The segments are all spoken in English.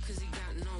cause he got no.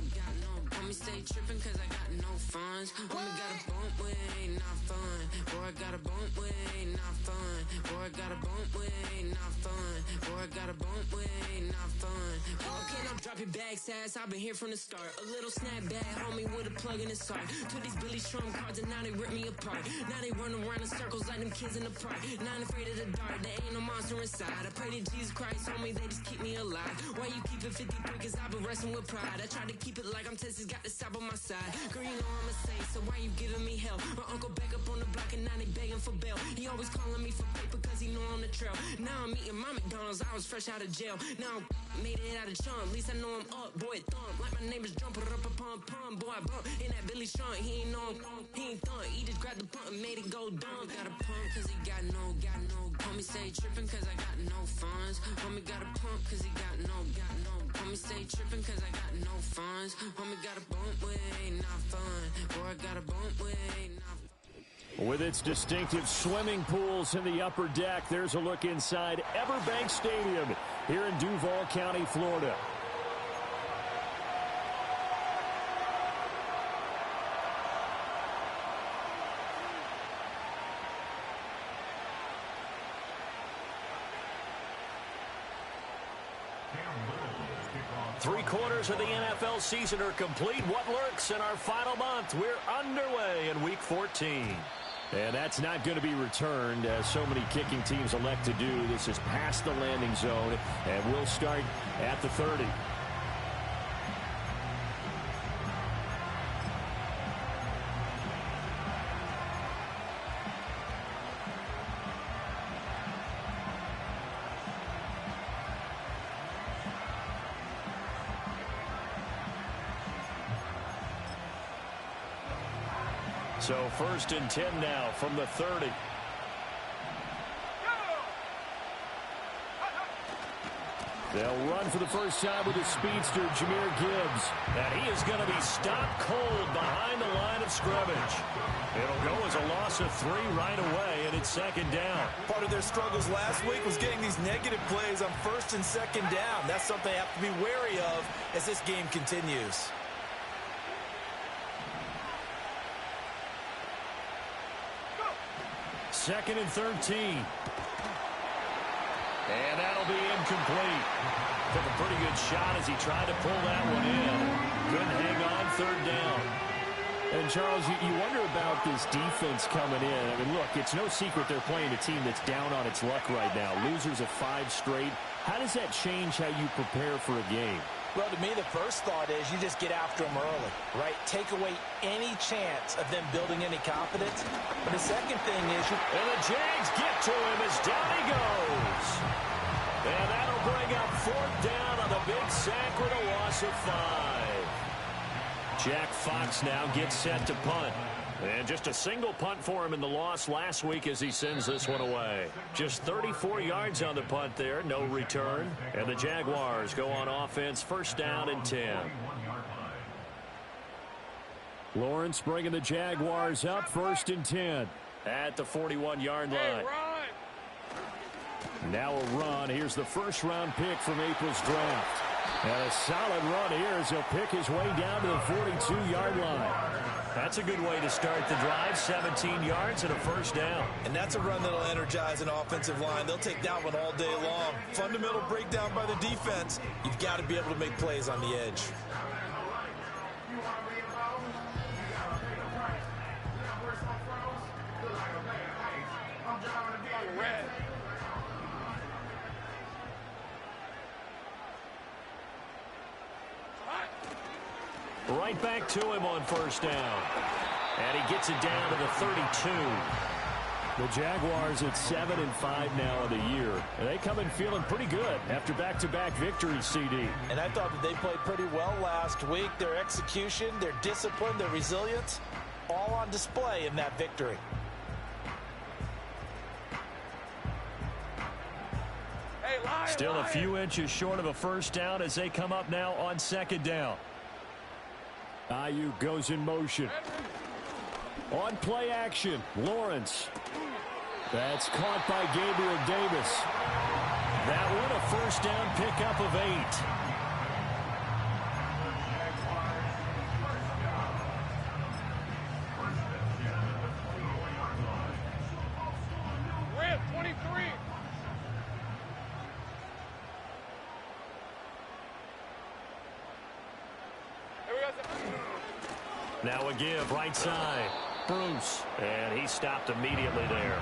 Homie stay tripping cause I got no funds. Homie got a bump with it, ain't not fun. Boy, I got a bump with it, ain't not fun. Boy, I got a bump with it, ain't not fun. Boy, I got a bump with it, ain't not fun. Okay, now drop your bag, sass. I've been here from the start. A little snapback, homie, with a plug in his heart. Took these Billy Strum cards and now they rip me apart. Now they run around in circles like them kids in the park. Not afraid of the dark, there ain't no monster inside. I pray to Jesus Christ, homie, they just keep me alive. Why you keep it 53? Cause I've been wrestling with pride. I try to keep it like I'm Texas, got the stop on my side. Girl, you know I'm a saint, so why you giving me hell? My uncle back up on the block and now they begging for bail. He always calling me for paper cause he know I'm the trail. Now I'm eating my McDonald's, I was fresh out of jail. Now I made it out of chump, at least I know I'm up, boy, thump. Like my name is Jump, pum, boy, I bump. In that Billy Sean, he ain't know him, he ain't thump. He just grabbed the pump and made it go dumb. Got a pump cause he got no. Homie stay tripping cause I got no funds. Homie got a pump cause he got no. Homie stay tripping cause I got no funds. Homie got a bump with it, ain't not fun. Boy, I got a bump with it, ain't not fun. With its distinctive swimming pools in the upper deck, there's a look inside Everbank Stadium here in Duval County, Florida. Three-quarters of the NFL season are complete. What lurks in our final month? We're underway in Week 14. And that's not going to be returned, as so many kicking teams elect to do. This is past the landing zone, and we'll start at the 30. So 1st and 10 now from the 30. They'll run for the first time with the speedster, Jahmyr Gibbs. And he is going to be stopped cold behind the line of scrimmage. It'll go as a loss of 3 right away, and it's 2nd down. Part of their struggles last week was getting these negative plays on 1st and 2nd down. That's something they have to be wary of as this game continues. 2nd and 13. And that'll be incomplete. Took a pretty good shot as he tried to pull that one in. Couldn't hang on 3rd down. And, Charles, you wonder about this defense coming in. I mean, look, it's no secret they're playing a team that's down on its luck right now. Losers of 5 straight. How does that change how you prepare for a game? Well, to me, the first thought is you just get after them early, right? Take away any chance of them building any confidence. But the second thing is and the Jags get to him as down he goes. And that'll bring up 4th down on the big sack with a loss of 5. Jack Fox now gets set to punt. And just a single punt for him in the loss last week as he sends this one away. Just 34 yards on the punt there, no return. And the Jaguars go on offense, 1st down and 10. Lawrence bringing the Jaguars up, 1st and 10 at the 41-yard line. Now a run. Here's the first-round pick from April's draft. And a solid run here as he'll pick his way down to the 42-yard line. That's a good way to start the drive. 17 yards and a 1st down. And that's a run that'll energize an offensive line. They'll take that one all day long. Fundamental breakdown by the defense. You've got to be able to make plays on the edge. Right back to him on 1st down. And he gets it down to the 32. The Jaguars at 7-5 now in the year. And they come in feeling pretty good after back-to-back victories, CD. And I thought that they played pretty well last week. Their execution, their discipline, their resilience, all on display in that victory. Still a few inches short of a 1st down as they come up now on 2nd down. Ayuk goes in motion. On play action, Lawrence. That's caught by Gabriel Davis. That one a 1st down pickup of 8. Now a give, right side. Bruce. And he stopped immediately there.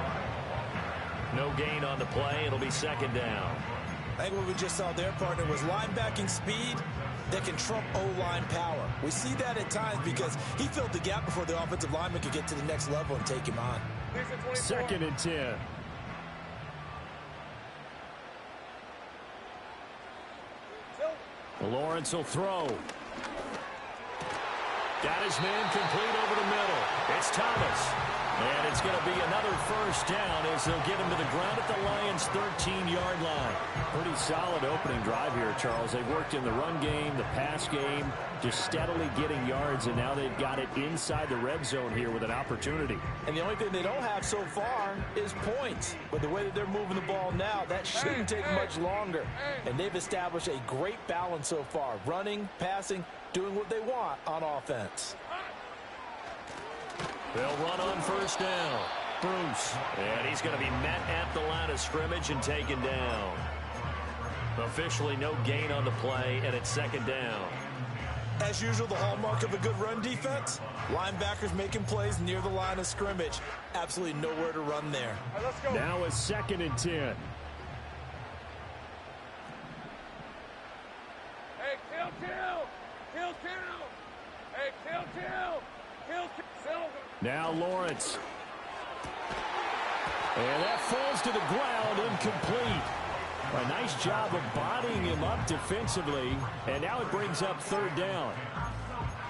No gain on the play. It'll be second down. I think what we just saw there, partner, was linebacking speed that can trump O-line power. We see that at times because he filled the gap before the offensive lineman could get to the next level and take him on. Second and 10. Lawrence will throw. Got his man complete over the middle. It's Thomas. And it's going to be another first down as they'll get him to the ground at the Lions' 13-yard line. Pretty solid opening drive here, Charles. They've worked in the run game, the pass game, just steadily getting yards, and now they've got it inside the red zone here with an opportunity. And the only thing they don't have so far is points. But the way that they're moving the ball now, that shouldn't take much longer. And they've established a great balance so far. Running, passing, doing what they want on offense. They'll run on first down. Bruce. And he's going to be met at the line of scrimmage and taken down. Officially no gain on the play, and it's second down. As usual, the hallmark of a good run defense, linebackers making plays near the line of scrimmage. Absolutely nowhere to run there. Right, let's go. Now a second and 10. Hey, kill. Hey, kill. Silver. Now Lawrence. And that falls to the ground, incomplete. A nice job of bodying him up defensively, and now it brings up third down.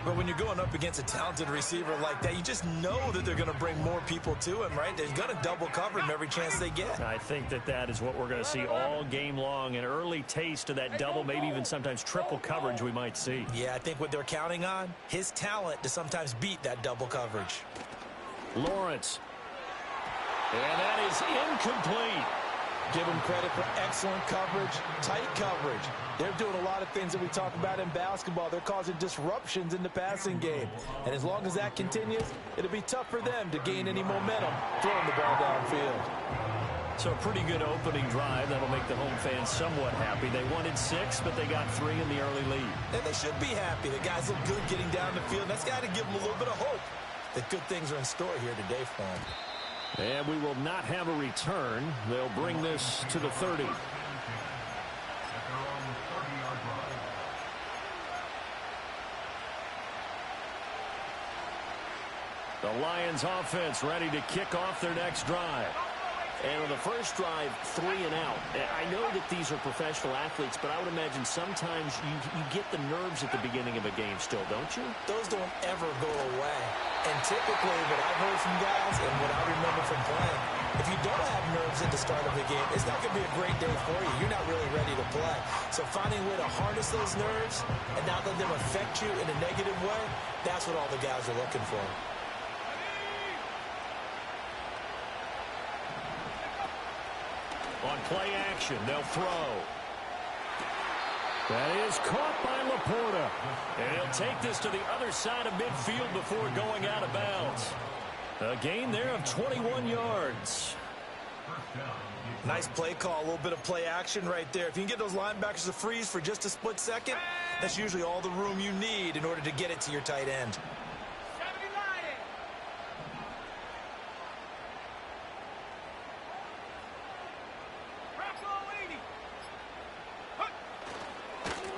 But when you're going up against a talented receiver like that, you just know that they're going to bring more people to him, right? They're going to double cover him every chance they get. I think that is what we're going to see all game long, an early taste of that double, maybe even sometimes triple coverage we might see. Yeah, I think what they're counting on, his talent to sometimes beat that double coverage. Lawrence. And that is incomplete. Give them credit for excellent coverage, tight coverage. They're doing a lot of things that we talk about in basketball. They're causing disruptions in the passing game. And as long as that continues, it'll be tough for them to gain any momentum throwing the ball downfield. So a pretty good opening drive. That'll make the home fans somewhat happy. They wanted 6, but they got 3 in the early lead. And they should be happy. The guys look good getting down the field. That's got to give them a little bit of hope that good things are in store here today for them. And we will not have a return. They'll bring this to the 30. The Lions offense ready to kick off their next drive. And on the first drive, 3 and out. I know that these are professional athletes, but I would imagine sometimes you get the nerves at the beginning of a game still, don't you? Those don't ever go away. And typically what I've heard from guys and what I remember from playing, if you don't have nerves at the start of a game, it's not going to be a great day for you. You're not really ready to play. So finding a way to harness those nerves and not let them affect you in a negative way, that's what all the guys are looking for. On play action, they'll throw. That is caught by Laporta. And he'll take this to the other side of midfield before going out of bounds. A gain there of 21 yards. Nice play call, a little bit of play action right there. If you can get those linebackers to freeze for just a split second, that's usually all the room you need in order to get it to your tight end.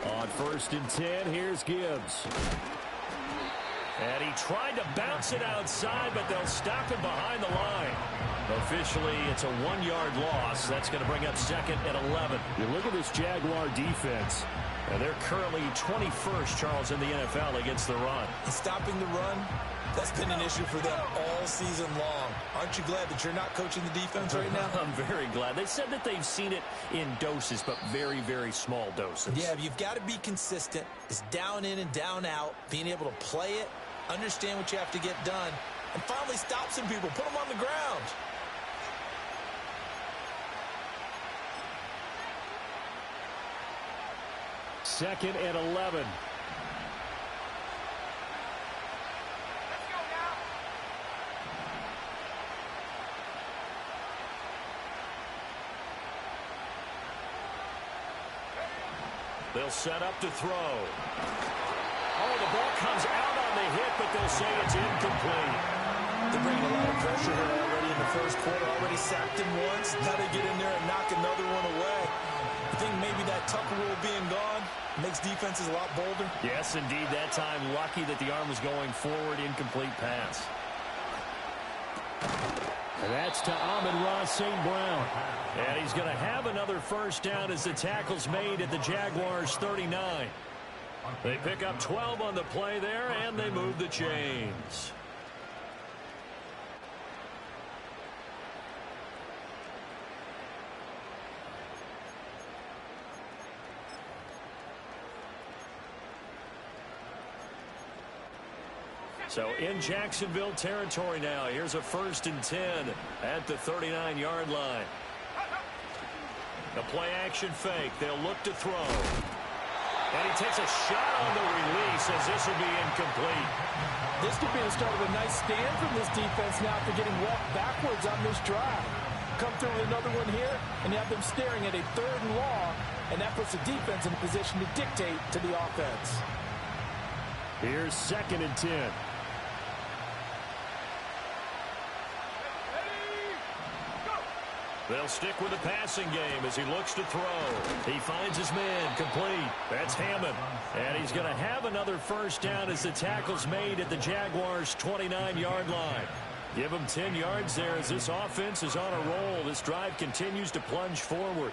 On 1st and 10, here's Gibbs. And he tried to bounce it outside, but they'll stop him behind the line. Officially, it's a 1-yard loss. That's going to bring up 2nd and 11. You look at this Jaguar defense, and they're currently 21st, Charles, in the NFL against the run. And stopping the run, that's been an issue for them all season long. Aren't you glad that you're not coaching the defense right now? I'm very glad. They said that they've seen it in doses, but very, very small doses. Yeah, you've got to be consistent. It's down in and down out, being able to play it, understand what you have to get done, and finally stop some people, put them on the ground. Second and 11. They'll set up to throw. Oh, the ball comes out on the hit, but they'll say it's incomplete. They're bringing a lot of pressure here already in the first quarter. Already sacked him once. Now they get in there and knock another one away. I think maybe that Tucker rule being gone makes defenses a lot bolder. Yes, indeed. That time, lucky that the arm was going forward. Incomplete pass. And that's to Amon-Ra St. Brown. And he's going to have another first down as the tackle's made at the Jaguars' 39. They pick up 12 on the play there, and they move the chains. So in Jacksonville territory now. Here's a 1st and 10 at the 39-yard line. The play action fake. They'll look to throw. And he takes a shot on the release as this will be incomplete. This could be the start of a nice stand from this defense now after getting walked backwards on this drive. Come through with another one here, and you have them staring at a 3rd and long, and that puts the defense in a position to dictate to the offense. Here's 2nd and 10. They'll stick with the passing game as he looks to throw. He finds his man complete. That's Hammond. And he's going to have another first down as the tackle's made at the Jaguars' 29-yard line. Give him 10 yards there as this offense is on a roll. This drive continues to plunge forward.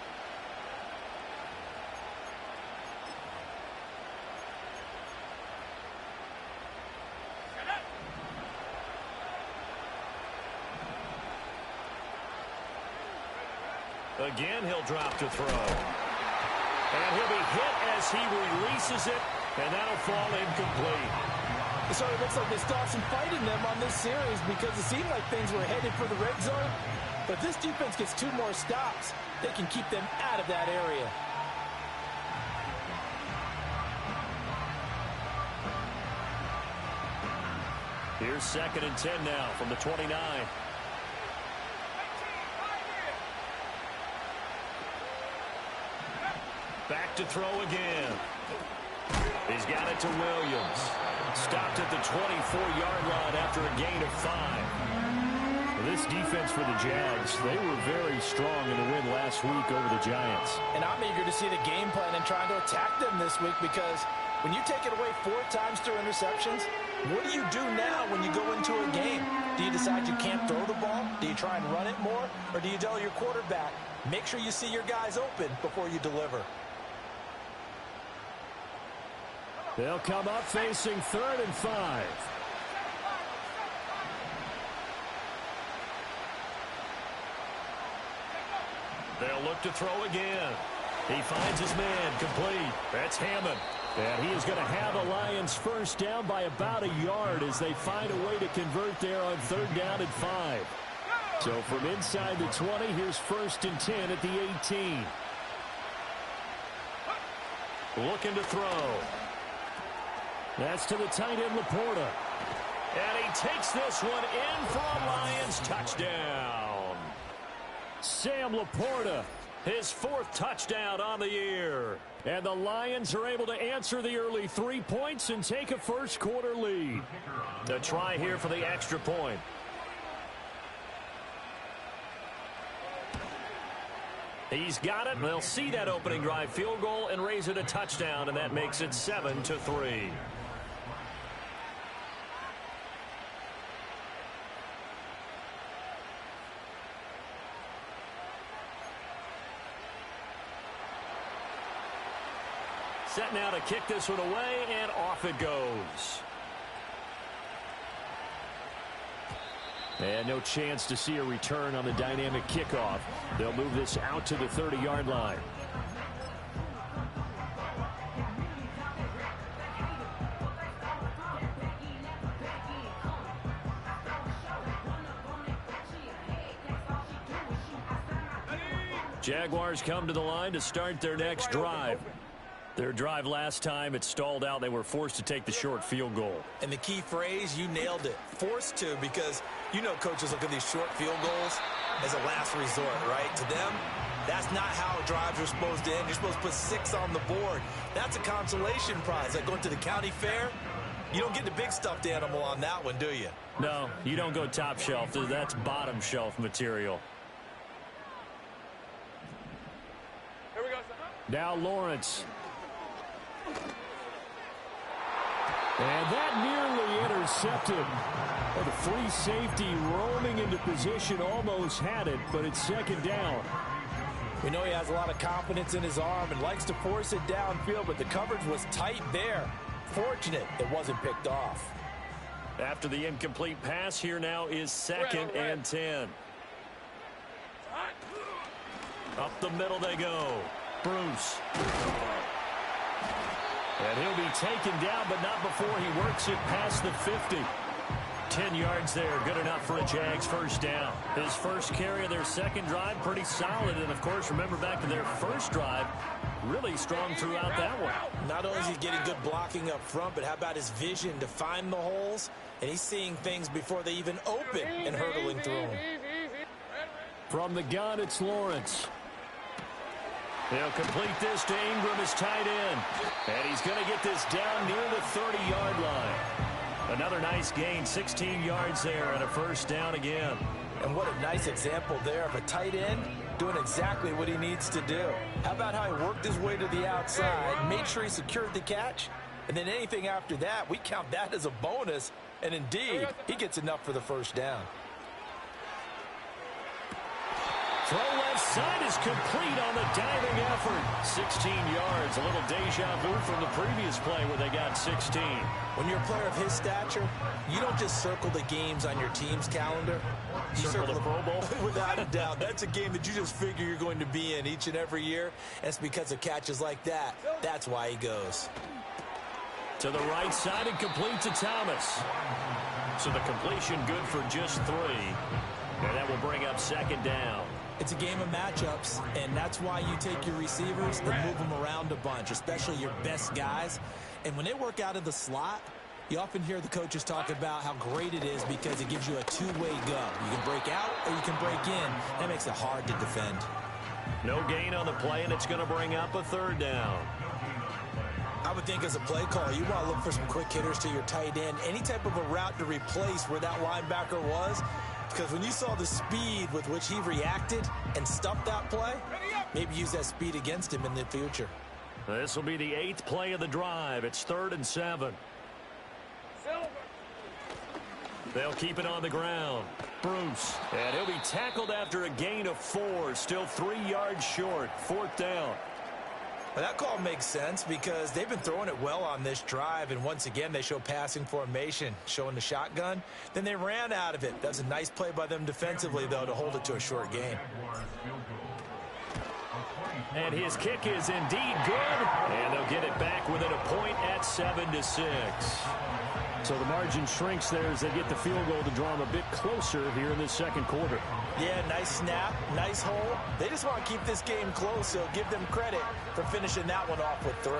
Again, he'll drop to throw. And he'll be hit as he releases it, and that'll fall incomplete. So it looks like they still have some fight in them on this series because it seemed like things were headed for the red zone. But this defense gets 2 more stops. They can keep them out of that area. Here's 2nd and 10 now from the 29. Back to throw again. He's got it to Williams. Stopped at the 24-yard line after a gain of 5. This defense for the Jags, they were very strong in the win last week over the Giants. And I'm eager to see the game plan and trying to attack them this week because when you take it away 4 times through interceptions, what do you do now when you go into a game? Do you decide you can't throw the ball? Do you try and run it more? Or do you tell your quarterback, make sure you see your guys open before you deliver? They'll come up facing 3rd and 5. They'll look to throw again. He finds his man complete. That's Hammond. And he is going to have the Lions first down by about a yard as they find a way to convert there on 3rd down and 5. So from inside the 20, here's 1st and 10 at the 18. Looking to throw. That's to the tight end, Laporta. And he takes this one in for a Lions touchdown. Sam Laporta, his 4th touchdown on the year. And the Lions are able to answer the early 3 points and take a first quarter lead. The try here for the extra point. He's got it. They'll see that opening drive field goal and raise it a touchdown, and that makes it 7-3. Set now to kick this one away, and off it goes. And no chance to see a return on the dynamic kickoff. They'll move this out to the 30-yard line. Jaguars come to the line to start their next drive. Their drive last time, it stalled out. They were forced to take the short field goal. And the key phrase, you nailed it. Forced to, because you know coaches look at these short field goals as a last resort, right? To them, that's not how drives are supposed to end. You're supposed to put 6 on the board. That's a consolation prize. Like going to the county fair, you don't get the big stuffed animal on that one, do you? No, you don't go top shelf. That's bottom shelf material. Here we go. Now Lawrence. And that nearly intercepted. Well, the free safety roaming into position almost had it, but it's second down. We know he has a lot of confidence in his arm and likes to force it downfield, but the coverage was tight there. Fortunate it wasn't picked off. After the incomplete pass, here now is second and 10. Up the middle they go. Bruce. And he'll be taken down, but not before he works it past the 50. 10 yards there, good enough for a Jags first down. His first carry of their second drive, pretty solid. And, of course, remember back to their first drive, really strong throughout that one. Not only is he getting good blocking up front, but how about his vision to find the holes? And he's seeing things before they even open and hurdling through them. From the gun, it's Lawrence. They'll complete this to Ingram as tight end. And he's going to get this down near the 30-yard line. Another nice gain, 16 yards there, and a first down again. And what a nice example there of a tight end doing exactly what he needs to do. How about how he worked his way to the outside, made sure he secured the catch, and then anything after that, we count that as a bonus. And indeed, he gets enough for the first down. Throw left side is complete on the diving effort. 16 yards, a little deja vu from the previous play where they got 16. When you're a player of his stature, you don't just circle the games on your team's calendar. You circle the Pro Bowl. Without a doubt. That's a game that you just figure you're going to be in each and every year. And it's because of catches like that. That's why he goes. To the right side and complete to Thomas. So the completion good for just 3. And that will bring up second down. It's a game of matchups, and that's why you take your receivers and move them around a bunch, especially your best guys. And when they work out of the slot, you often hear the coaches talk about how great it is because it gives you a two-way go. You can break out or you can break in. That makes it hard to defend. No gain on the play, and it's going to bring up a third down. I would think as a play caller, you want to look for some quick hitters to your tight end. Any type of a route to replace where that linebacker was. Because when you saw the speed with which he reacted and stuffed that play, maybe use that speed against him in the future. This will be the 8th play of the drive. It's 3rd and 7. They'll keep it on the ground. Bruce. And he'll be tackled after a gain of 4. Still 3 yards short. 4th down. Well, that call makes sense because they've been throwing it well on this drive, and once again they show passing formation, showing the shotgun. Then they ran out of it. That was a nice play by them defensively, though, to hold it to a short gain. And his kick is indeed good, and they'll get it back within a point at 7-6. So the margin shrinks there as they get the field goal to draw them a bit closer here in this second quarter. Yeah, nice snap, nice hole. They just want to keep this game close, so give them credit for finishing that one off with 3.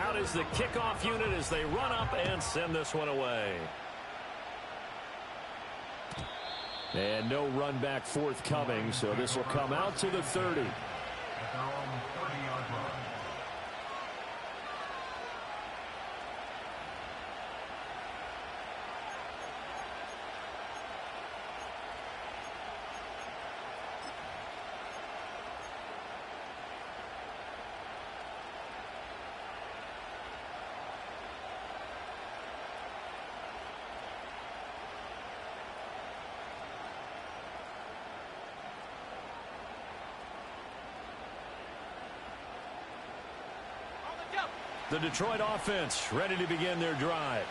Out is the kickoff unit as they run up and send this one away. And no run back forthcoming, so this will come out to the 30. The Detroit offense ready to begin their drive.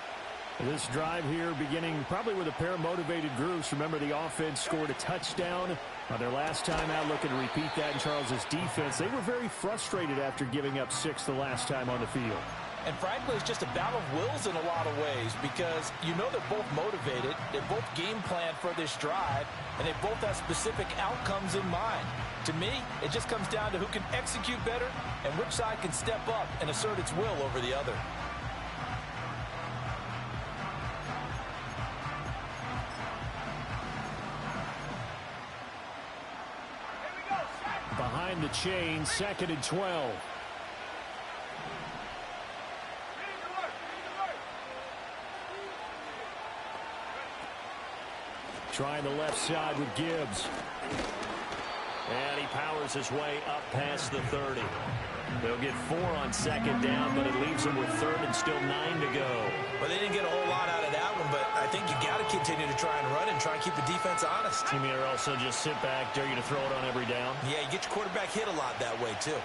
This drive here beginning probably with a pair of motivated groups. Remember, the offense scored a touchdown on their last time out. Looking to repeat that in Charles's defense. They were very frustrated after giving up 6 the last time on the field. And frankly, it's just a battle of wills in a lot of ways because you know they're both motivated, they're both game planned for this drive, and they both have specific outcomes in mind. To me, it just comes down to who can execute better and which side can step up and assert its will over the other. Behind the chain, 2nd and 12. Trying the left side with Gibbs. And he powers his way up past the 30. They'll get 4 on 2nd down, but it leaves them with 3rd and still 9 to go. Well, they didn't get a whole lot out of that one, but I think you got to continue to try and run and try and keep the defense honest. You mean or also just sit back, dare you to throw it on every down? Yeah, you get your quarterback hit a lot that way, too.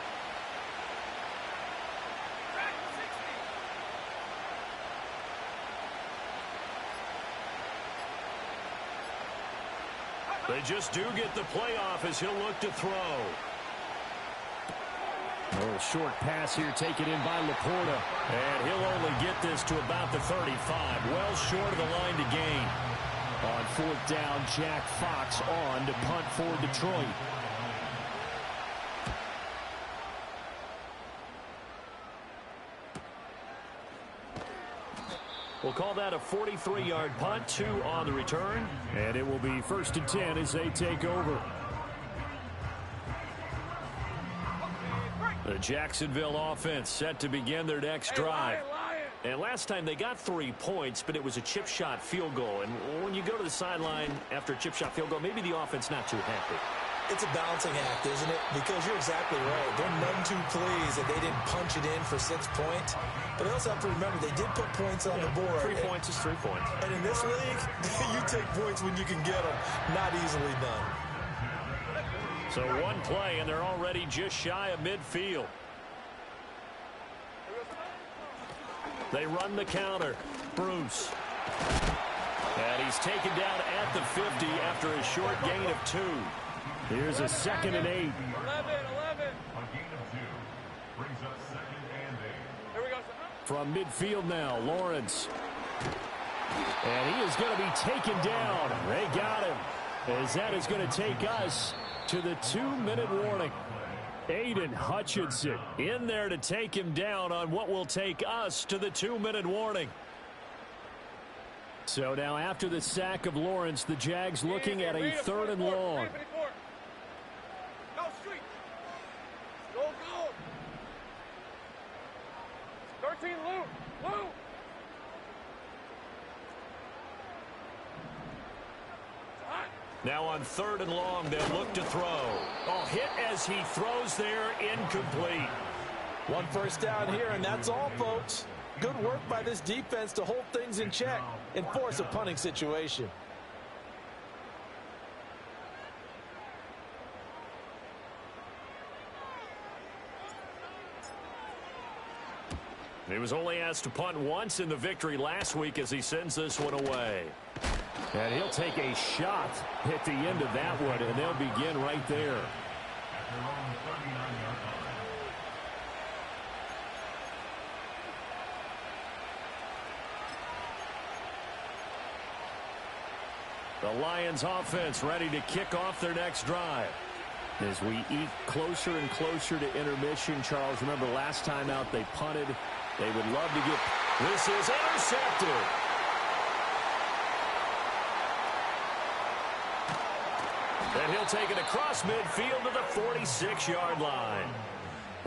They just do get the playoff as he'll look to throw. A little short pass here taken in by Laporta. And he'll only get this to about the 35. Well short of the line to gain. On 4th down, Jack Fox on to punt for Detroit. We'll call that a 43-yard punt, 2 on the return. And it will be 1st and 10 as they take over. The Jacksonville offense set to begin their next drive. And last time they got 3 points, but it was a chip shot field goal. And when you go to the sideline after a chip shot field goal, maybe the offense not too happy. It's a balancing act, isn't it? Because you're exactly right. They're none too pleased that they didn't punch it in for 6 points. But they also have to remember they did put points on the board. 3 points is 3 points. And in this league, you take points when you can get them. Not easily done. So 1 play, and they're already just shy of midfield. They run the counter. Bruce. And he's taken down at the 50 after a short gain of 2. Here's a 2nd and 8. 11. A gain of 2 brings us 2nd and 8. Here we go. From midfield now, Lawrence. And he is going to be taken down. They got him. As that is going to take us to the 2-minute warning. Aiden Hutchinson in there to take him down on what will take us to the 2-minute warning. So now after the sack of Lawrence, the Jags looking at a 3rd and long. Go street. Go. 13 Lou. Now on 3rd and long, they'll look to throw. Oh, hit as he throws there, incomplete. 1 first down here, and that's all, folks. Good work by this defense to hold things in check and force a punting situation. He was only asked to punt once in the victory last week as he sends this one away. And he'll take a shot at the end of that one, and they'll begin right there. The Lions offense ready to kick off their next drive. As we eat closer and closer to intermission, Charles, remember last time out they punted. They would love to get... This is intercepted. And he'll take it across midfield to the 46-yard line.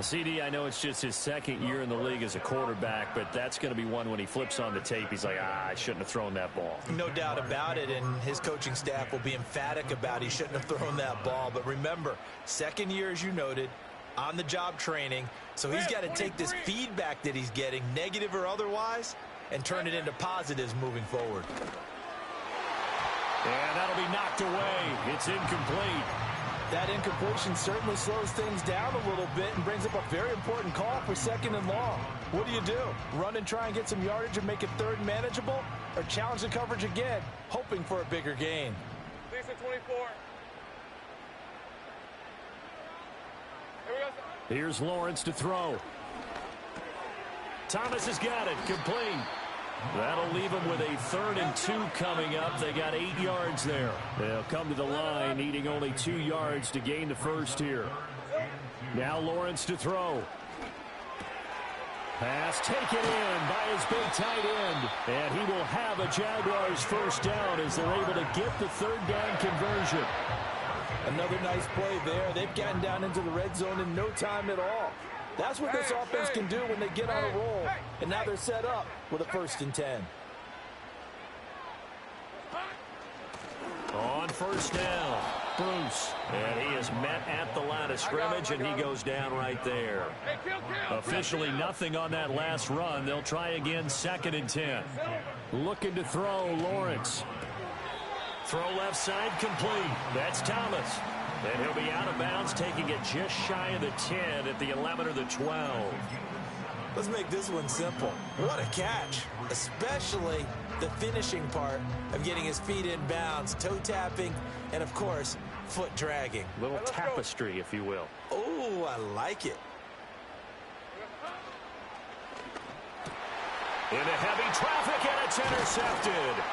CD, I know it's just his 2nd year in the league as a quarterback, but that's going to be one when he flips on the tape. He's like, I shouldn't have thrown that ball. No doubt about it, and his coaching staff will be emphatic about he shouldn't have thrown that ball. But remember, 2nd year, as you noted, on-the-job training, so he's got to take this feedback that he's getting, negative or otherwise, and turn it into positives moving forward. And that'll be knocked away. It's incomplete. That incompletion certainly slows things down a little bit and brings up a very important call for 2nd and long. What do? Run and try and get some yardage and make it 3rd manageable, or challenge the coverage again, hoping for a bigger gain? Decent 24. Here we go. Here's Lawrence to throw. Thomas has got it. Complete. That'll leave them with a 3rd and 2 coming up. They got 8 yards there. They'll come to the line needing only 2 yards to gain the first here. Now Lawrence to throw. Pass taken in by his big tight end. And he will have a Jaguars first down as they're able to get the 3rd down conversion. Another nice play there. They've gotten down into the red zone in no time at all. That's what this offense can do when they get on a roll. And now they're set up with a 1st and 10. On first down, Bruce. And he is met at the line of scrimmage, and he goes down right there. Officially nothing on that last run. They'll try again, 2nd and 10. Looking to throw, Lawrence. Throw left side, complete. That's Thomas. And he'll be out of bounds, taking it just shy of the 10 at the 11 or the 12. Let's make this one simple. What a catch, especially the finishing part of getting his feet in bounds, toe tapping, and, of course, foot dragging. Little tapestry, if you will. Oh, I like it. Into heavy traffic, and it's intercepted.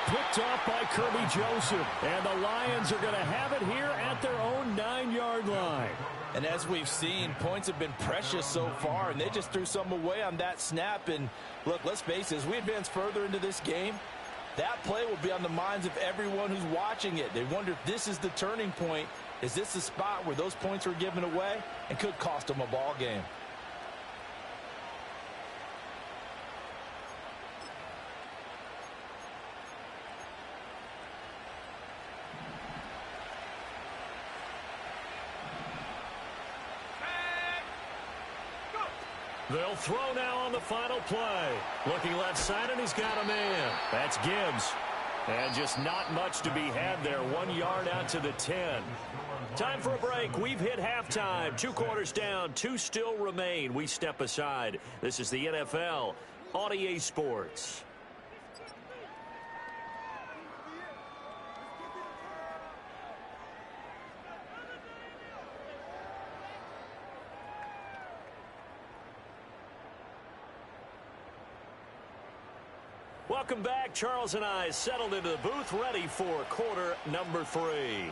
Picked off by Kirby Joseph. And the Lions are going to have it here at their own 9-yard line. And as we've seen, points have been precious so far, and they just threw some away on that snap. And, look, let's face it, as we advance further into this game, that play will be on the minds of everyone who's watching it. They wonder if this is the turning point. Is this the spot where those points were given away and could cost them a ball game? They'll throw now on the final play. Looking left side, and he's got a man. That's Gibbs. And just not much to be had there. 1 yard out to the 10. Time for a break. We've hit halftime. 2 quarters down. 2 still remain. We step aside. This is the NFL on EA Sports. Welcome back. Charles and I settled into the booth, ready for quarter number 3.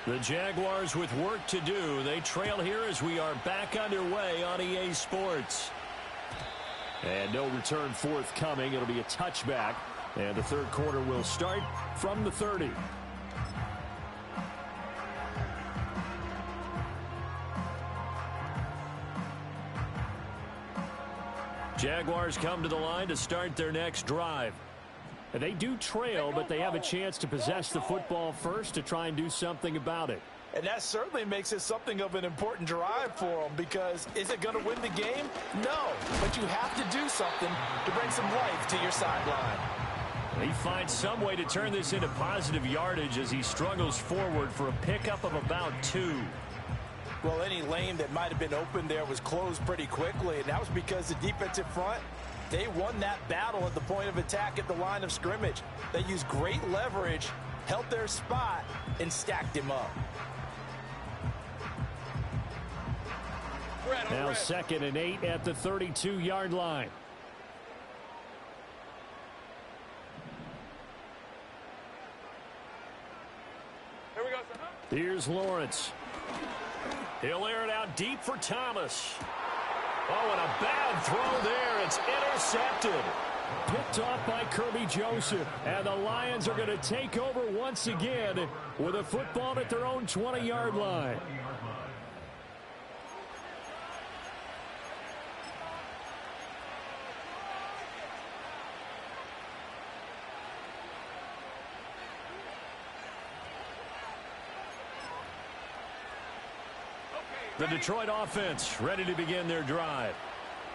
The Jaguars with work to do. They trail here as we are back underway on EA Sports. And no return forthcoming. It'll be a touchback. And the 3rd quarter will start from the 30. Jaguars come to the line to start their next drive. They do trail, but they have a chance to possess the football first to try and do something about it. And that certainly makes it something of an important drive for them, because is it going to win the game? No, but you have to do something to bring some life to your sideline. He finds some way to turn this into positive yardage as he struggles forward for a pickup of about 2. Well, any lane that might have been open there was closed pretty quickly, and that was because the defensive front, they won that battle at the point of attack at the line of scrimmage. They used great leverage, held their spot, and stacked him up. Now 2nd and 8 at the 32-yard line. Here we go, sir. Here's Lawrence. He'll air it out deep for Thomas. Oh, and a bad throw there. It's intercepted. Picked off by Kirby Joseph. And the Lions are going to take over once again with a football at their own 20-yard line. The Detroit offense ready to begin their drive.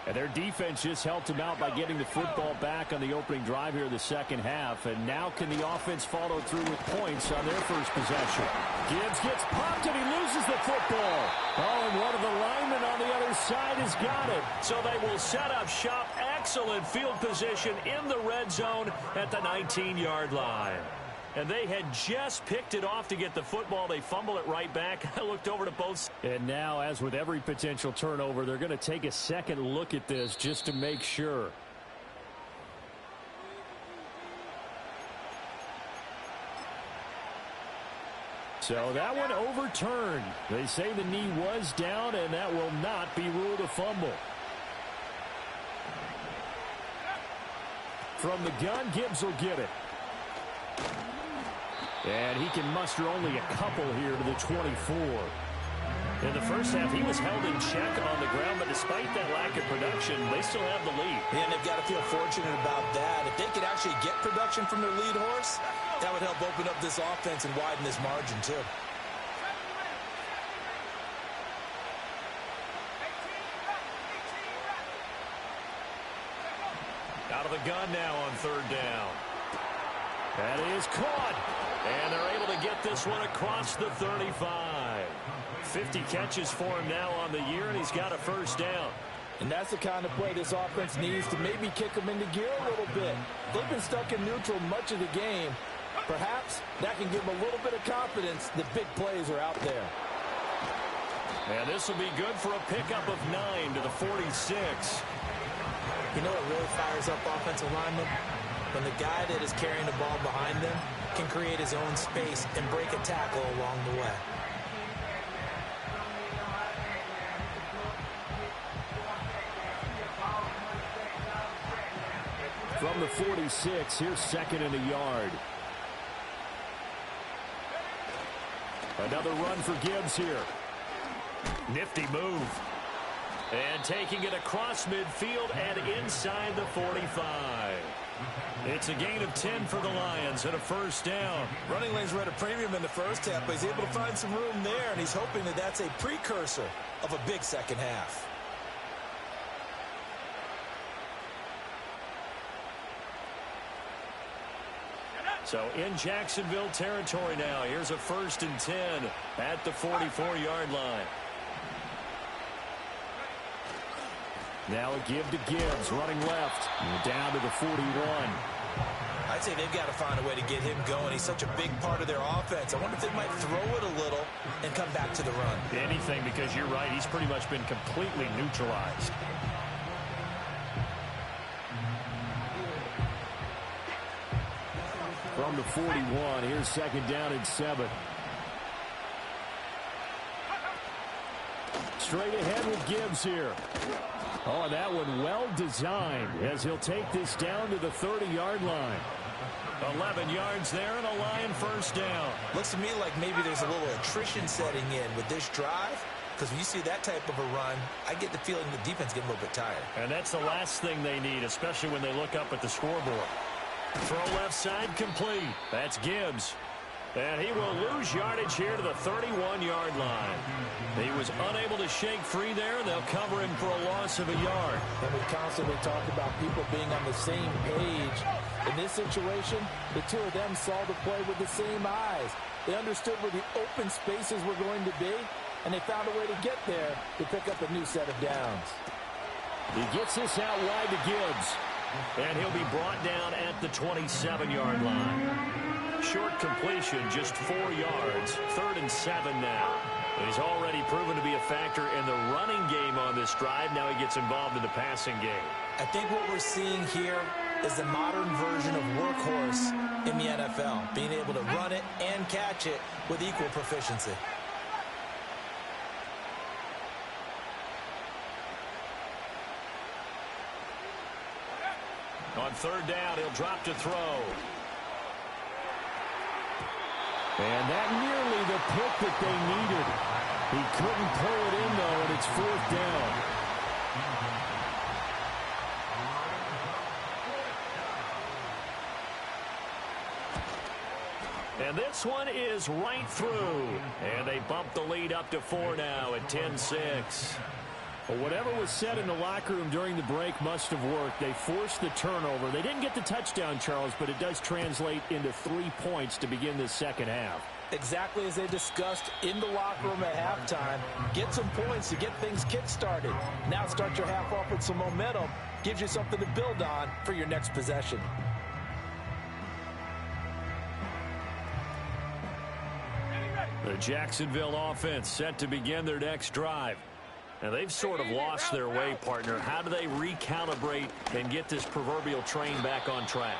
And their defense just helped them out by getting the football back on the opening drive here in the second half. And now can the offense follow through with points on their first possession? Gibbs gets popped and he loses the football. Oh, and one of the linemen on the other side has got it. So they will set up shop. Excellent field position in the red zone at the 19-yard line. And they had just picked it off to get the football. They fumble it right back. I looked over to both. And now, as with every potential turnover, they're going to take a second look at this just to make sure. So that one overturned. They say the knee was down, and that will not be ruled a fumble. From the gun, Gibbs will get it. And he can muster only a couple here to the 24. In the first half, he was held in check on the ground, but despite that lack of production, they still have the lead. And they've got to feel fortunate about that. If they could actually get production from their lead horse, that would help open up this offense and widen this margin, too. Out of the gun now on third down. That is caught. And they're able to get this one across the 35. 50 catches for him now on the year, and he's got a first down. And that's the kind of play this offense needs to maybe kick them into gear a little bit. They've been stuck in neutral much of the game. Perhaps that can give them a little bit of confidence that big plays are out there. And this will be good for a pickup of 9 to the 46. You know what really fires up offensive linemen? When the guy that is carrying the ball behind them can create his own space and break a tackle along the way. From the 46, here's second and a yard. Another run for Gibbs here. Nifty move. And taking it across midfield and inside the 45. It's a gain of 10 for the Lions and a first down. Running lanes were at a premium in the first half, but he's able to find some room there, and he's hoping that that's a precursor of a big second half. So in Jacksonville territory now. Here's a 1st and 10 at the 44-yard line. Now a give to Gibbs, running left, down to the 41. I'd say they've got to find a way to get him going. He's such a big part of their offense. I wonder if they might throw it a little and come back to the run. Anything, because you're right, he's pretty much been completely neutralized. From the 41, here's second down and 7. Straight ahead with Gibbs here. Oh, and that one well designed as he'll take this down to the 30-yard line. 11 yards there and a Lion first down. Looks to me like maybe there's a little attrition setting in with this drive, because when you see that type of a run, I get the feeling the defense getting a little bit tired. And that's the last thing they need, especially when they look up at the scoreboard. Throw left side complete. That's Gibbs. And he will lose yardage here to the 31-yard line. He was unable to shake free there, and they'll cover him for a loss of a yard. And we constantly talk about people being on the same page. In this situation, the two of them saw the play with the same eyes. They understood where the open spaces were going to be, and they found a way to get there to pick up a new set of downs. He gets this out wide to Gibbs. And he'll be brought down at the 27-yard line. Short completion, just 4 yards. 3rd and 7 now. He's already proven to be a factor in the running game on this drive. Now he gets involved in the passing game. I think what we're seeing here is the modern version of workhorse in the NFL. Being able to run it and catch it with equal proficiency. On 3rd down, he'll drop to throw. And that nearly the pick that they needed. He couldn't pull it in, though, and it's 4th down. And this one is right through. And they bump the lead up to 4 now at 10-6. Well, whatever was said in the locker room during the break must have worked. They forced the turnover. They didn't get the touchdown, Charles, but it does translate into 3 points to begin the second half. Exactly as they discussed in the locker room at halftime. Get some points to get things kick-started. Now start your half off with some momentum. Gives you something to build on for your next possession. The Jacksonville offense set to begin their next drive. Now, they've sort of lost their way, partner. How do they recalibrate and get this proverbial train back on track?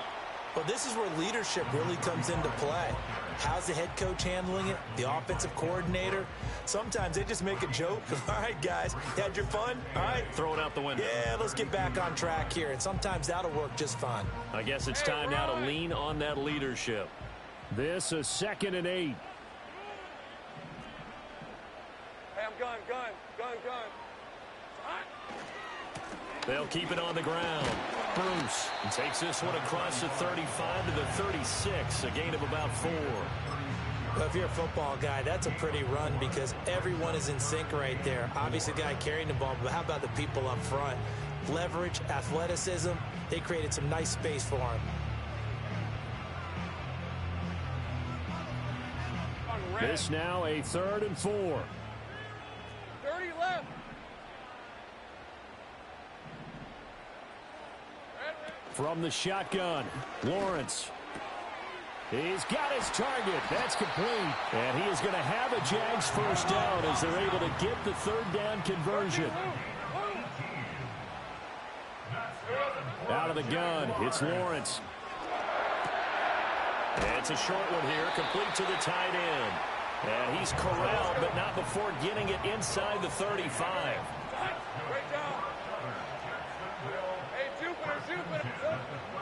Well, this is where leadership really comes into play. How's the head coach handling it? The offensive coordinator? Sometimes they just make a joke. All right, guys, you had your fun? All right. Throw it out the window. Yeah, let's get back on track here. And sometimes that'll work just fine. I guess it's time now to lean on that leadership. This is 2nd and 8. Hey, I'm gun. They'll keep it on the ground. Bruce takes this one across the 35 to the 36, a gain of about 4. Well, if you're a football guy, that's a pretty run because everyone is in sync right there. Obviously, the guy carrying the ball, but how about the people up front? Leverage, athleticism, they created some nice space for him. This now a 3rd and 4. 30 left. From the shotgun, Lawrence. He's got his target. That's complete. And he is going to have a Jags first down as they're able to get the 3rd down conversion. Out of the gun, it's Lawrence. It's a short one here, complete to the tight end. And he's corralled, but not before getting it inside the 35.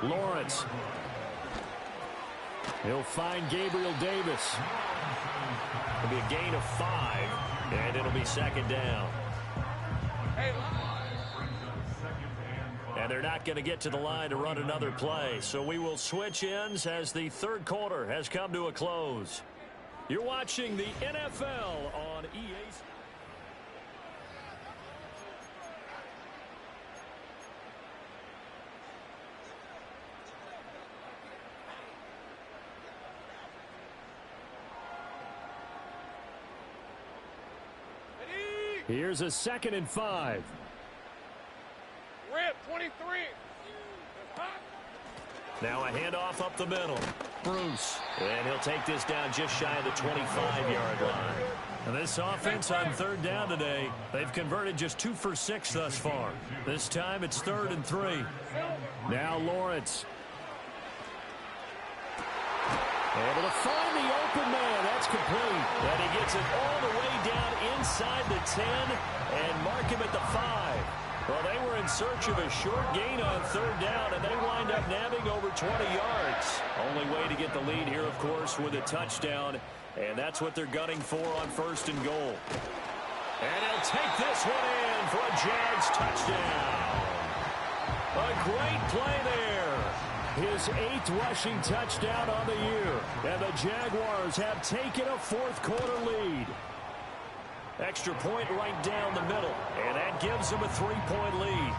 Lawrence. He'll find Gabriel Davis. It'll be a gain of 5, and it'll be 2nd down. And they're not going to get to the line to run another play, so we will switch ends as the 3rd quarter has come to a close. You're watching the NFL on EA. Here's a 2nd and 5. Rip, 23. Now a handoff up the middle. Bruce. And he'll take this down just shy of the 25-yard line. And this offense on 3rd down today, they've converted just 2 for 6 thus far. This time it's 3rd and 3. Now Lawrence. Able to find the open man. That's complete. And he gets it all the way down inside the 10 and mark him at the 5. Well, they were in search of a short gain on 3rd down, and they wind up nabbing over 20 yards. Only way to get the lead here, of course, with a touchdown, and that's what they're gunning for on 1st and goal. And he'll take this one in for a Jags touchdown. A great play there. His 8th rushing touchdown on the year, and the Jaguars have taken a 4th quarter lead. Extra point right down the middle, and that gives them a 3-point lead.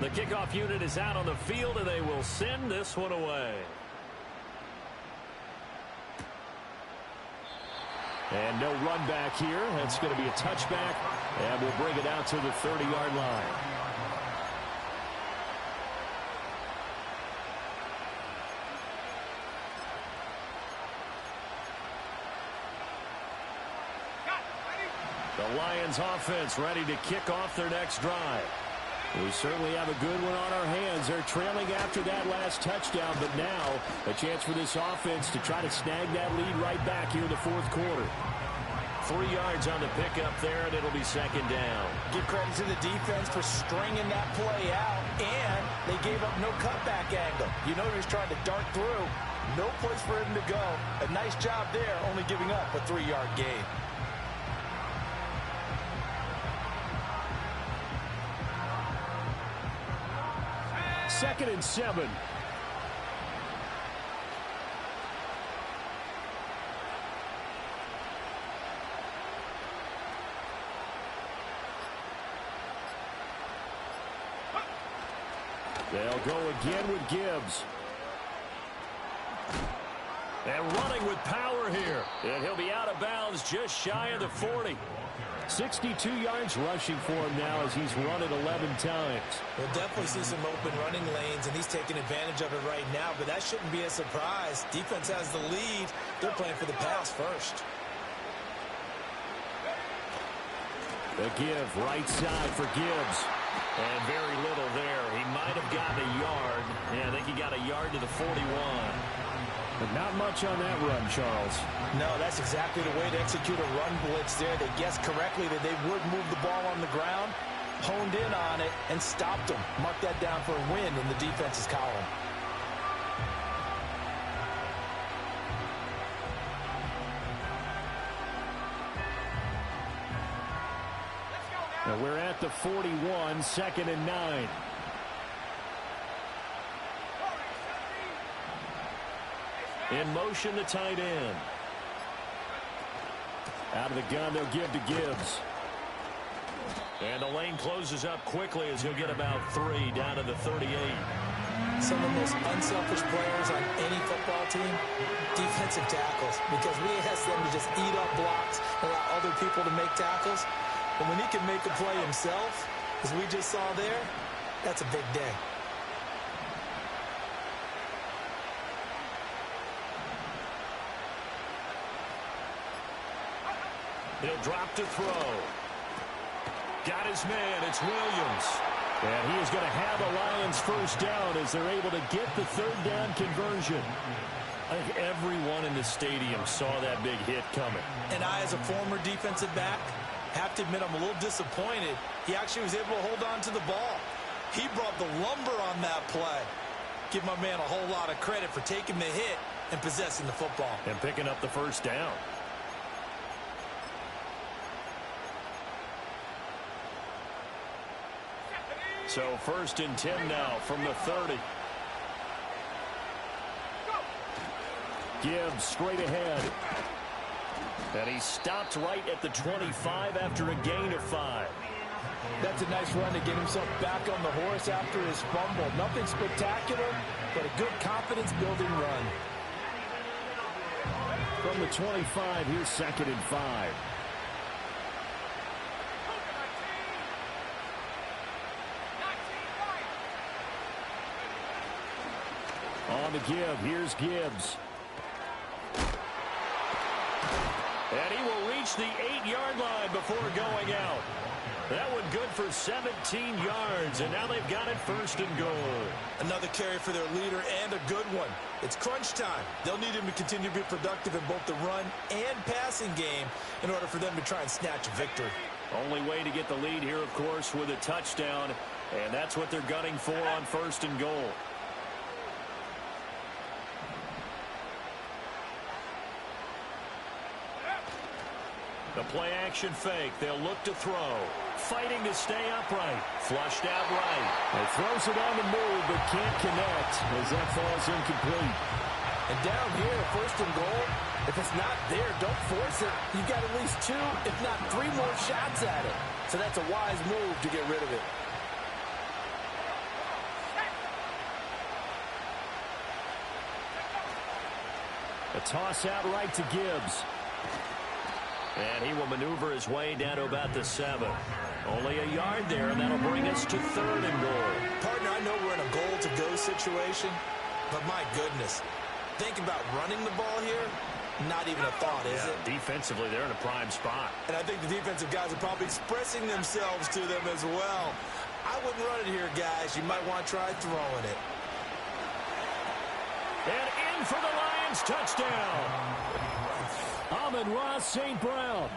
The kickoff unit is out on the field, and they will send this one away. And no run back here. That's going to be a touchback, and we'll bring it out to the 30-yard line. The Lions offense ready to kick off their next drive. We certainly have a good one on our hands. They're trailing after that last touchdown, but now a chance for this offense to try to snag that lead right back here in the 4th quarter. 3 yards on the pickup there, and it'll be 2nd down. Give credit to the defense for stringing that play out, and they gave up no cutback angle. You know he was trying to dart through. No place for him to go. A nice job there, only giving up a 3-yard gain. Second and 7. They'll go again with Gibbs. And running with power here. And he'll be out of bounds just shy of the 40. 62 yards rushing for him now as he's run it 11 times. We'll definitely see some open running lanes, and he's taking advantage of it right now, but that shouldn't be a surprise. Defense has the lead. They're playing for the pass first. The give, right side for Gibbs. And very little there. He might have gotten a yard. Yeah, I think he got a yard to the 41. But not much on that run, Charles. No, that's exactly the way to execute a run blitz there. They guessed correctly that they would move the ball on the ground, honed in on it, and stopped them. Mark that down for a win in the defense's column. And we're at the 41, 2nd and 9. In motion, the tight end. Out of the gun, they'll give to Gibbs. And the lane closes up quickly as he'll get about 3 down to the 38. Some of the most unselfish players on any football team, defensive tackles, because we ask them to just eat up blocks, allow other people to make tackles. But when he can make a play himself, as we just saw there, that's a big day. He'll drop to throw. Got his man. It's Williams. And he is going to have the Lions first down as they're able to get the 3rd down conversion. I think everyone in the stadium saw that big hit coming. And I, as a former defensive back, have to admit I'm a little disappointed. He actually was able to hold on to the ball. He brought the lumber on that play. Give my man a whole lot of credit for taking the hit and possessing the football. And picking up the first down. So 1st and 10 now from the 30. Gibbs straight ahead. And he stopped right at the 25 after a gain of 5. That's a nice run to get himself back on the horse after his fumble. Nothing spectacular, but a good confidence-building run. From the 25, here's 2nd and 5. On the give, here's Gibbs. And he will reach the 8-yard line before going out. That one good for 17 yards, and now they've got it 1st and goal. Another carry for their leader and a good one. It's crunch time. They'll need him to continue to be productive in both the run and passing game in order for them to try and snatch a victory. Only way to get the lead here, of course, with a touchdown, and that's what they're gunning for on 1st and goal. The play-action fake. They'll look to throw. Fighting to stay upright. Flushed out right. He throws it on the move, but can't connect as that falls incomplete. And down here, 1st and goal, if it's not there, don't force it. You've got at least 2, if not 3 more shots at it. So that's a wise move to get rid of it. A toss out right to Gibbs. And he will maneuver his way down to about the 7. Only a yard there, and that'll bring us to 3rd and goal. Partner, I know we're in a goal-to-go situation, but my goodness, thinking about running the ball here, not even a thought, is it? Defensively, they're in a prime spot. And I think the defensive guys are probably expressing themselves to them as well. I wouldn't run it here, guys. You might want to try throwing it. And in for the Lions touchdown. Amon-Ra St. Brown.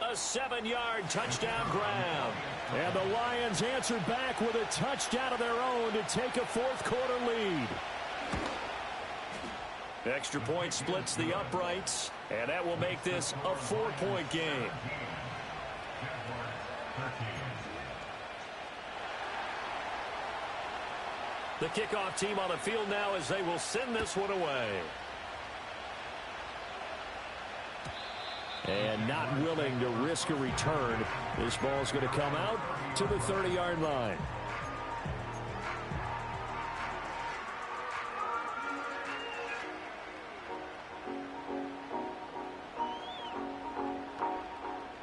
A 7-yard touchdown grab. And the Lions answered back with a touchdown of their own to take a 4th quarter lead. Extra point splits the uprights, and that will make this a 4-point game. The kickoff team on the field now as they will send this one away. And not willing to risk a return. This ball's going to come out to the 30-yard line.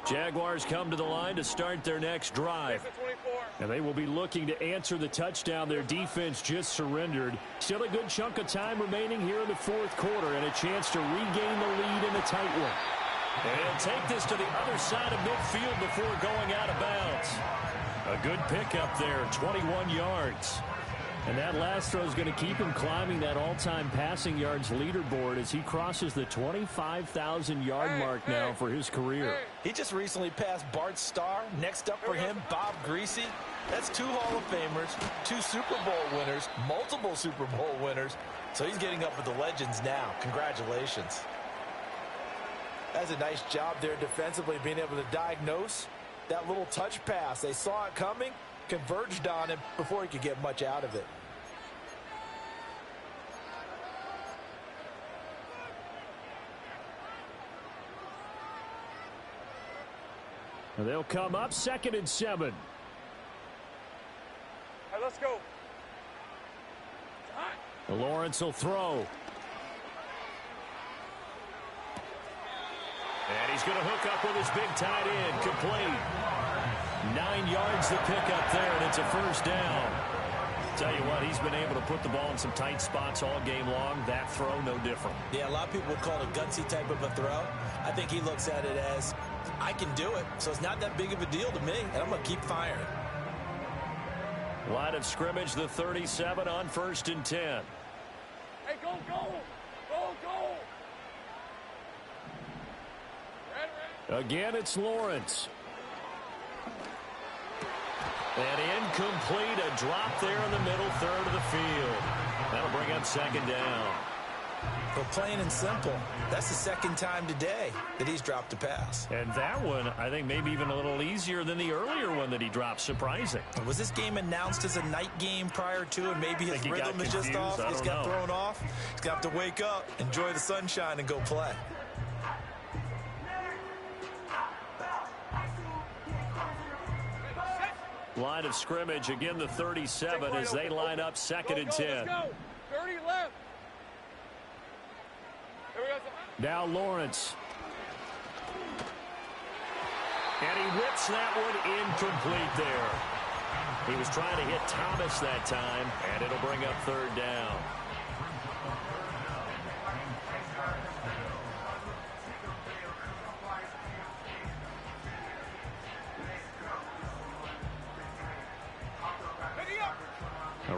Jaguars come to the line to start their next drive. And they will be looking to answer the touchdown their defense just surrendered. Still a good chunk of time remaining here in the fourth quarter and a chance to regain the lead in a tight one. And he'll take this to the other side of midfield before going out of bounds. A good pickup there, 21 yards. And that last throw is going to keep him climbing that all-time passing yards leaderboard as he crosses the 25,000-yard mark now for his career. He just recently passed Bart Starr. Next up for him, Bob Greasy. That's 2 Hall of Famers, 2 Super Bowl winners, multiple Super Bowl winners. So he's getting up with the legends now. Congratulations. That's a nice job there defensively, being able to diagnose that little touch pass. They saw it coming, converged on him before he could get much out of it. They'll come up 2nd and 7. All right, let's go. Lawrence will throw. And he's going to hook up with his big tight end. Complete. 9 yards to pick up there, and it's a first down. Tell you what, he's been able to put the ball in some tight spots all game long. That throw, no different. Yeah, a lot of people would call it a gutsy type of a throw. I think he looks at it as, I can do it, so it's not that big of a deal to me, and I'm going to keep firing. Line of scrimmage, the 37 on 1st and 10. Hey, go, go! Go, go! Again, it's Lawrence. And incomplete, a drop there in the middle third of the field. That'll bring up 2nd down. But plain and simple, that's the 2nd time today that he's dropped a pass. And that one, I think, maybe even a little easier than the earlier one that he dropped. Surprising. Was this game announced as a night game prior to, and maybe his rhythm is just off? He's got thrown off. He's got to wake up, enjoy the sunshine, and go play. Line of scrimmage, again the 37 as they line up 2nd and 10. Let's go. 30 left. Now Lawrence. And he whips that one incomplete there. He was trying to hit Thomas that time, and it'll bring up 3rd down.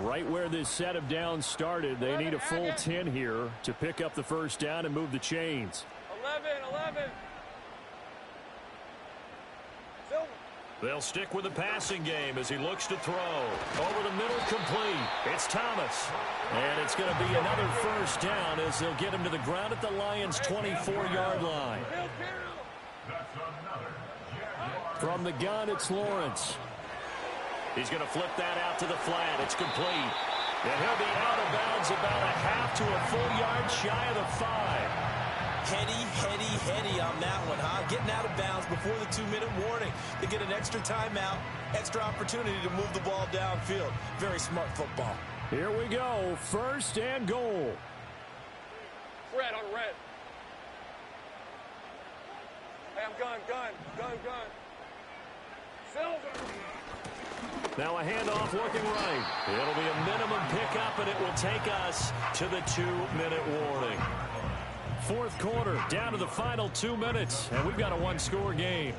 Right where this set of downs started, they need a full 10 here to pick up the first down and move the chains. 11. They'll stick with the passing game as he looks to throw. Over the middle, complete. It's Thomas. And it's going to be another first down as they'll get him to the ground at the Lions' 24-yard line. From the gun, it's Lawrence. He's going to flip that out to the flat. It's complete. And he'll be out of bounds about a half to a full yard shy of the 5. Heady on that one, huh? Getting out of bounds before the 2-minute warning to get an extra timeout, extra opportunity to move the ball downfield. Very smart football. Here we go. 1st and goal. Red on red. Hey, I'm gun. Silver. Now a handoff looking right. It'll be a minimum pickup, and it will take us to the 2-minute warning. 4th quarter, down to the final 2 minutes, and we've got a 1-score game.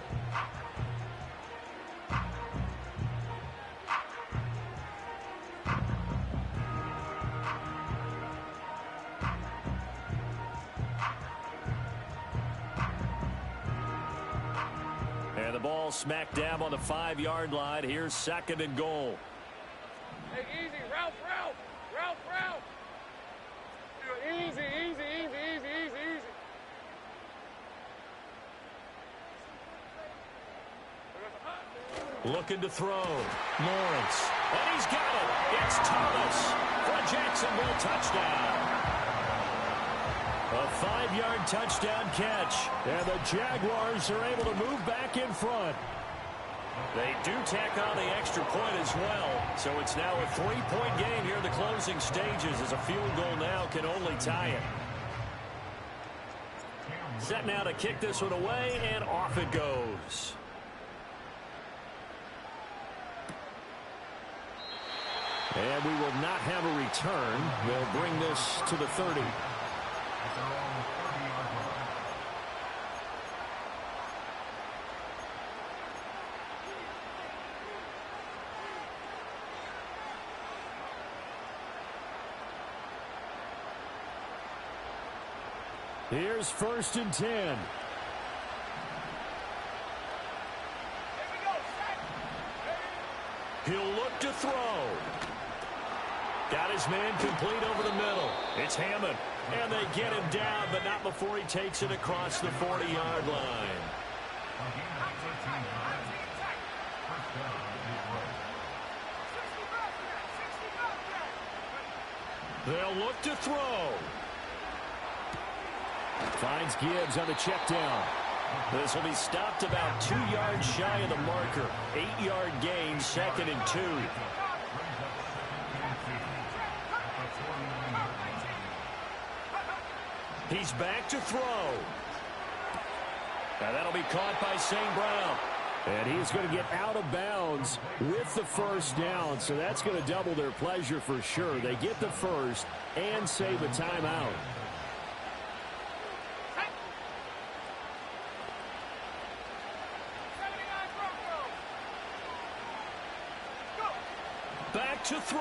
And the ball smack dab on the 5-yard line. Here's 2nd and goal. Hey, easy, Ralph. Easy. Looking to throw. Lawrence. And he's got it. It's Thomas for a Jacksonville touchdown. A 5-yard touchdown catch. And the Jaguars are able to move back in front. They do tack on the extra point as well. So it's now a 3-point game here in the closing stages as a field goal now can only tie it. Set now to kick this one away, and off it goes. And we will not have a return. They'll bring this to the 30. Here's 1st and 10. He'll look to throw. Got his man complete over the middle. It's Hammond. And they get him down, but not before he takes it across the 40-yard line. They'll look to throw. Finds Gibbs on the check down. This will be stopped about 2 yards shy of the marker. 8-yard gain, 2nd and 2. He's back to throw. And that'll be caught by St. Brown. And he's going to get out of bounds with the 1st down. So that's going to double their pleasure for sure. They get the 1st and save a timeout. Back to throw.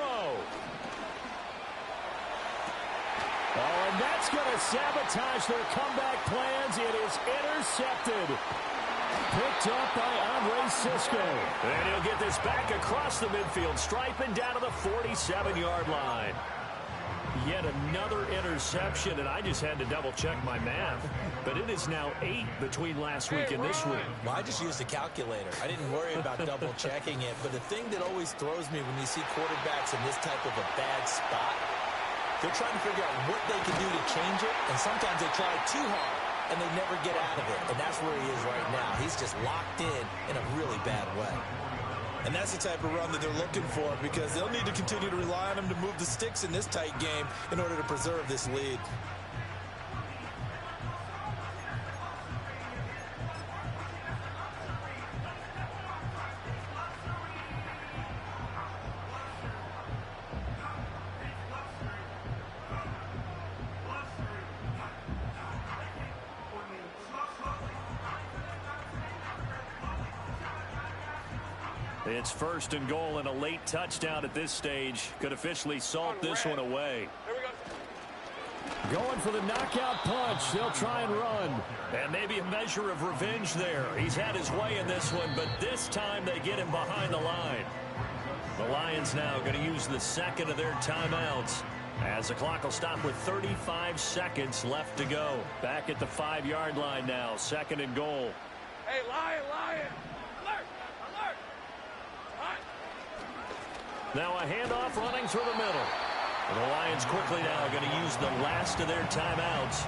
Oh, and that's going to sabotage their comeback plans. It is intercepted. Picked up by Andre Cisco. And he'll get this back across the midfield stripe and down to the 47-yard line. Yet another interception, and I just had to double-check my math. But it is now 8 between last week and this week. Well, I just used a calculator. I didn't worry about double-checking it. But the thing that always throws me when you see quarterbacks in this type of a bad spot, they're trying to figure out what they can do to change it, and sometimes they try too hard, and they never get out of it. And that's where he is right now. He's just locked in a really bad way. And that's the type of run that they're looking for, because they'll need to continue to rely on him to move the sticks in this tight game in order to preserve this lead. It's 1st and goal, and a late touchdown at this stage could officially salt this one away. Going for the knockout punch. They'll try and run. And maybe a measure of revenge there. He's had his way in this one, but this time they get him behind the line. The Lions now going to use the 2nd of their timeouts, as the clock will stop with 35 seconds left to go. Back at the 5-yard line now, 2nd and goal. Hey, Lion! Alert! Alert! Now a handoff running through the middle. And the Lions quickly now going to use the last of their timeouts,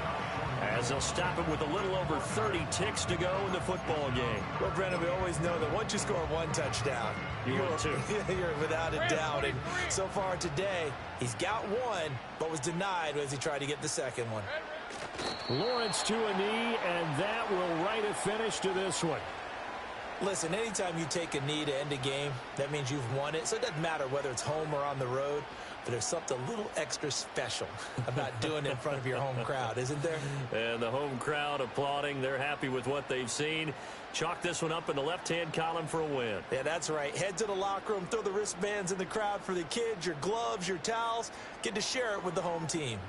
as they'll stop it with a little over 30 ticks to go in the football game. Well, Brennan, we always know that once you score 1 touchdown, you're without a doubt. And so far today, he's got 1, but was denied as he tried to get the 2nd one. Lawrence to a knee, and that will write a finish to this one. Listen, anytime you take a knee to end a game, that means you've won it. So it doesn't matter whether it's home or on the road, but there's something a little extra special about doing it in front of your home crowd, isn't there? And the home crowd applauding. They're happy with what they've seen. Chalk this one up in the left-hand column for a win. Yeah, that's right. Head to the locker room, throw the wristbands in the crowd for the kids, your gloves, your towels. Get to share it with the home team.